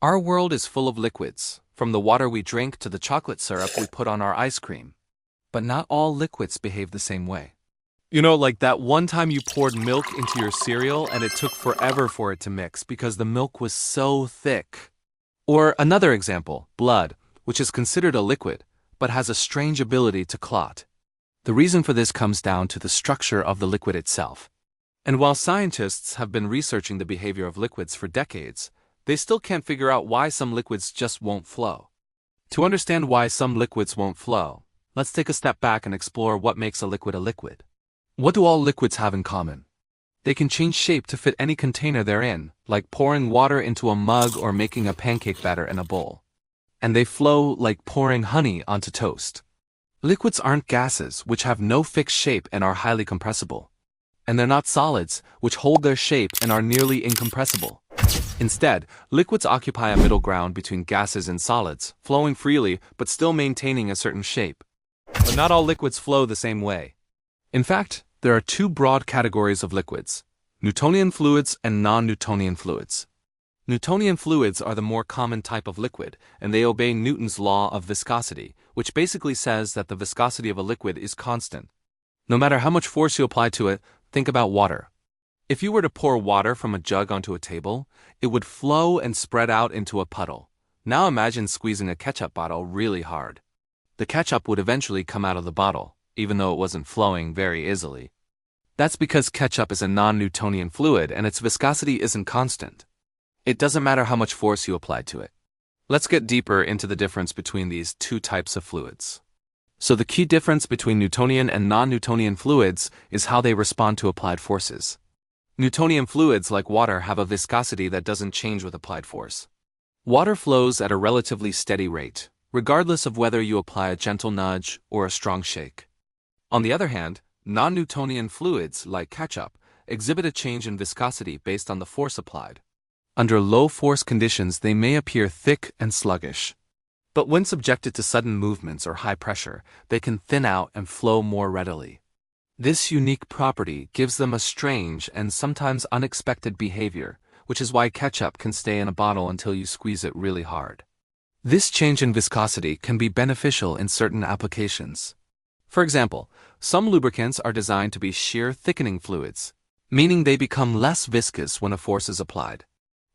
Our world is full of liquids, from the water we drink to the chocolate syrup we put on our ice cream. But not all liquids behave the same way. You know, like that one time you poured milk into your cereal and it took forever for it to mix because the milk was so thick. Or another example, blood, which is considered a liquid, but has a strange ability to clot. The reason for this comes down to the structure of the liquid itself. And while scientists have been researching the behavior of liquids for decades, they still can't figure out why some liquids just won't flow. To understand why some liquids won't flow, let's take a step back and explore what makes a liquid a liquid. What do all liquids have in common? They can change shape to fit any container they're in, like pouring water into a mug or making a pancake batter in a bowl. And they flow like pouring honey onto toast. Liquids aren't gases, which have no fixed shape and are highly compressible. And they're not solids, which hold their shape and are nearly incompressible. Instead, liquids occupy a middle ground between gases and solids, flowing freely but still maintaining a certain shape. But not all liquids flow the same way. In fact, there are two broad categories of liquids: Newtonian fluids and non-Newtonian fluids. Newtonian fluids are the more common type of liquid, and they obey Newton's law of viscosity, which basically says that the viscosity of a liquid is constant. No matter how much force you apply to it, think about water. If you were to pour water from a jug onto a table, it would flow and spread out into a puddle. Now imagine squeezing a ketchup bottle really hard. The ketchup would eventually come out of the bottle, even though it wasn't flowing very easily. That's because ketchup is a non-Newtonian fluid and its viscosity isn't constant. It doesn't matter how much force you apply to it. Let's get deeper into the difference between these two types of fluids. So the key difference between Newtonian and non-Newtonian fluids is how they respond to applied forces. Newtonian fluids, like water, have a viscosity that doesn't change with applied force. Water flows at a relatively steady rate, regardless of whether you apply a gentle nudge or a strong shake. On the other hand, non-Newtonian fluids, like ketchup, exhibit a change in viscosity based on the force applied. Under low-force conditions, they may appear thick and sluggish. But when subjected to sudden movements or high pressure, they can thin out and flow more readily. This unique property gives them a strange and sometimes unexpected behavior, which is why ketchup can stay in a bottle until you squeeze it really hard. This change in viscosity can be beneficial in certain applications. For example, some lubricants are designed to be shear thickening fluids, meaning they become less viscous when a force is applied.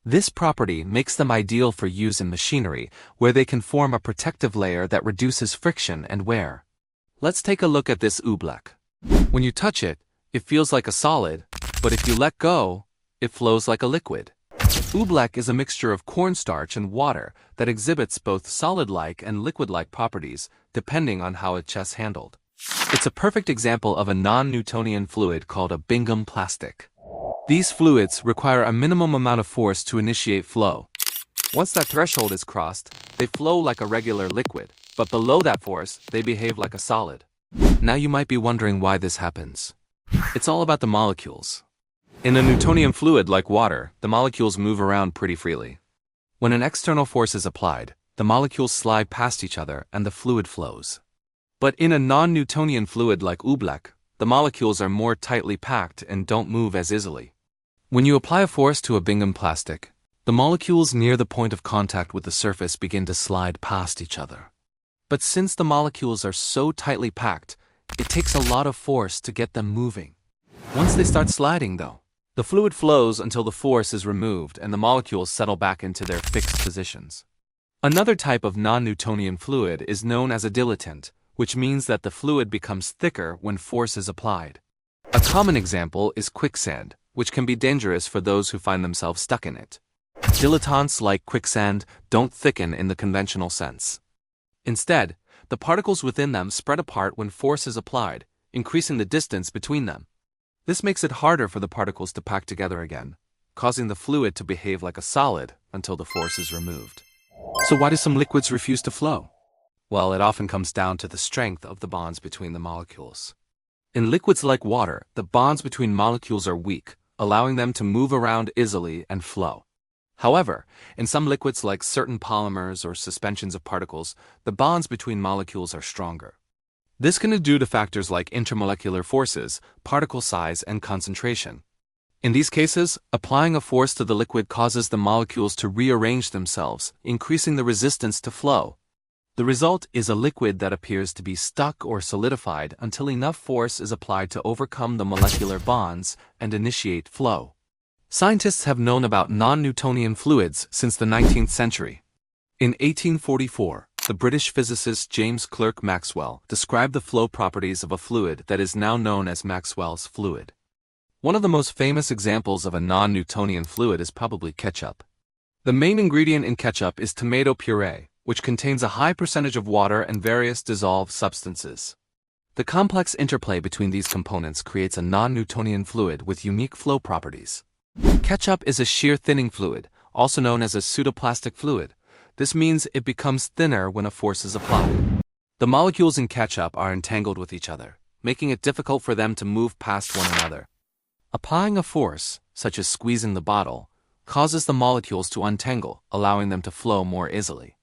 This property makes them ideal for use in machinery, where they can form a protective layer that reduces friction and wear. Let's take a look at this oobleck. When you touch it, it feels like a solid, but if you let go, it flows like a liquid. Oobleck is a mixture of cornstarch and water that exhibits both solid-like and liquid-like properties, depending on how it's handled. It's a perfect example of a non-Newtonian fluid called a Bingham plastic. These fluids require a minimum amount of force to initiate flow. Once that threshold is crossed, they flow like a regular liquid, but below that force, they behave like a solid. Now you might be wondering why this happens. It's all about the molecules. In a Newtonian fluid like water, the molecules move around pretty freely. When an external force is applied, the molecules slide past each other and the fluid flows. But in a non-Newtonian fluid like oobleck, the molecules are more tightly packed and don't move as easily. When you apply a force to a Bingham plastic, the molecules near the point of contact with the surface begin to slide past each other. But since the molecules are so tightly packed, it takes a lot of force to get them moving. Once they start sliding, though, the fluid flows until the force is removed and the molecules settle back into their fixed positions. Another type of non-Newtonian fluid is known as a dilatant, which means that the fluid becomes thicker when force is applied. A common example is quicksand, which can be dangerous for those who find themselves stuck in it. Dilatants like quicksand don't thicken in the conventional sense. Instead, the particles within them spread apart when force is applied, increasing the distance between them. This makes it harder for the particles to pack together again, causing the fluid to behave like a solid until the force is removed. So why do some liquids refuse to flow? Well, it often comes down to the strength of the bonds between the molecules. In liquids like water, the bonds between molecules are weak, allowing them to move around easily and flow. However, in some liquids like certain polymers or suspensions of particles, the bonds between molecules are stronger. This can be due to factors like intermolecular forces, particle size, and concentration. In these cases, applying a force to the liquid causes the molecules to rearrange themselves, increasing the resistance to flow. The result is a liquid that appears to be stuck or solidified until enough force is applied to overcome the molecular bonds and initiate flow. Scientists have known about non-Newtonian fluids since the 19th century. In 1844, the British physicist James Clerk Maxwell described the flow properties of a fluid that is now known as Maxwell's fluid. One of the most famous examples of a non-Newtonian fluid is probably ketchup. The main ingredient in ketchup is tomato puree, which contains a high percentage of water and various dissolved substances. The complex interplay between these components creates a non-Newtonian fluid with unique flow properties. Ketchup is a shear thinning fluid, also known as a pseudoplastic fluid. This means it becomes thinner when a force is applied. The molecules in ketchup are entangled with each other, making it difficult for them to move past one another. Applying a force, such as squeezing the bottle, causes the molecules to untangle, allowing them to flow more easily.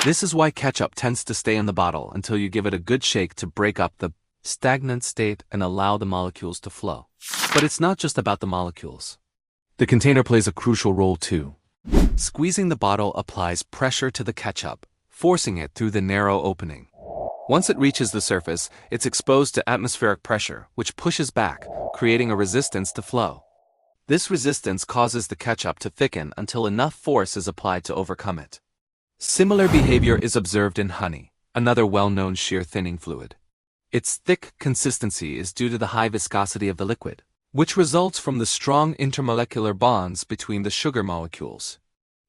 This is why ketchup tends to stay in the bottle until you give it a good shake to break up the stagnant state and allow the molecules to flow. But it's not just about the molecules. The container plays a crucial role too. Squeezing the bottle applies pressure to the ketchup, forcing it through the narrow opening. Once it reaches the surface, it's exposed to atmospheric pressure, which pushes back, creating a resistance to flow. This resistance causes the ketchup to thicken until enough force is applied to overcome it. Similar behavior is observed in honey, another well-known shear thinning fluid. Its thick consistency is due to the high viscosity of the liquid, which results from the strong intermolecular bonds between the sugar molecules.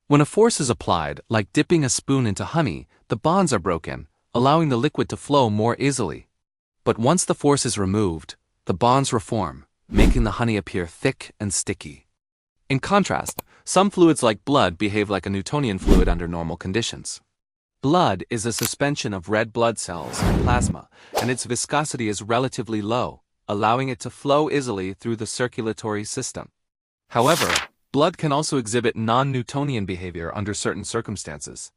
When a force is applied, like dipping a spoon into honey, the bonds are broken, allowing the liquid to flow more easily. But once the force is removed, the bonds reform, making the honey appear thick and sticky. In contrast, some fluids like blood behave like a Newtonian fluid under normal conditions. Blood is a suspension of red blood cells and plasma, and its viscosity is relatively low, allowing it to flow easily through the circulatory system. However, blood can also exhibit non-Newtonian behavior under certain circumstances.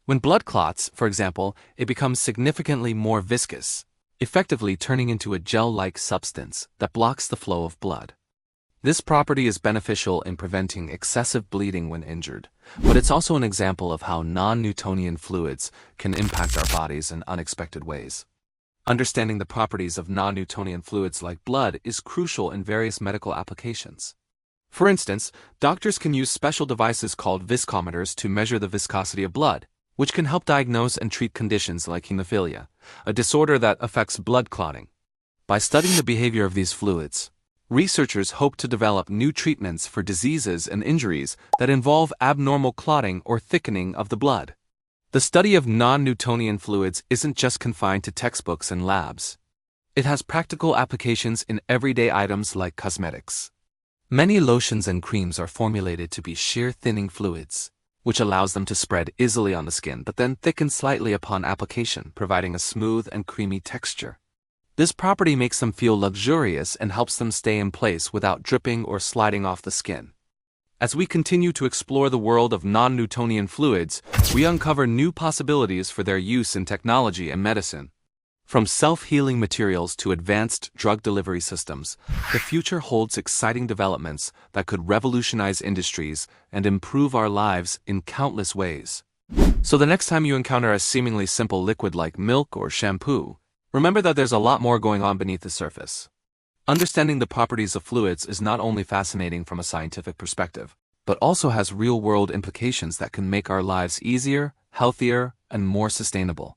When blood clots, for example, it becomes significantly more viscous, effectively turning into a gel-like substance that blocks the flow of blood. This property is beneficial in preventing excessive bleeding when injured, but it's also an example of how non-Newtonian fluids can impact our bodies in unexpected ways. Understanding the properties of non-Newtonian fluids like blood is crucial in various medical applications. For instance, doctors can use special devices called viscometers to measure the viscosity of blood, which can help diagnose and treat conditions like hemophilia, a disorder that affects blood clotting. By studying the behavior of these fluids, researchers hope to develop new treatments for diseases and injuries that involve abnormal clotting or thickening of the blood. The study of non-Newtonian fluids isn't just confined to textbooks and labs. It has practical applications in everyday items like cosmetics. Many lotions and creams are formulated to be shear thinning fluids, which allows them to spread easily on the skin but then thicken slightly upon application, providing a smooth and creamy texture. This property makes them feel luxurious and helps them stay in place without dripping or sliding off the skin. As we continue to explore the world of non-Newtonian fluids, we uncover new possibilities for their use in technology and medicine. From self-healing materials to advanced drug delivery systems, the future holds exciting developments that could revolutionize industries and improve our lives in countless ways. So the next time you encounter a seemingly simple liquid like milk or shampoo, remember that there's a lot more going on beneath the surface. Understanding the properties of fluids is not only fascinating from a scientific perspective, but also has real-world implications that can make our lives easier, healthier, and more sustainable.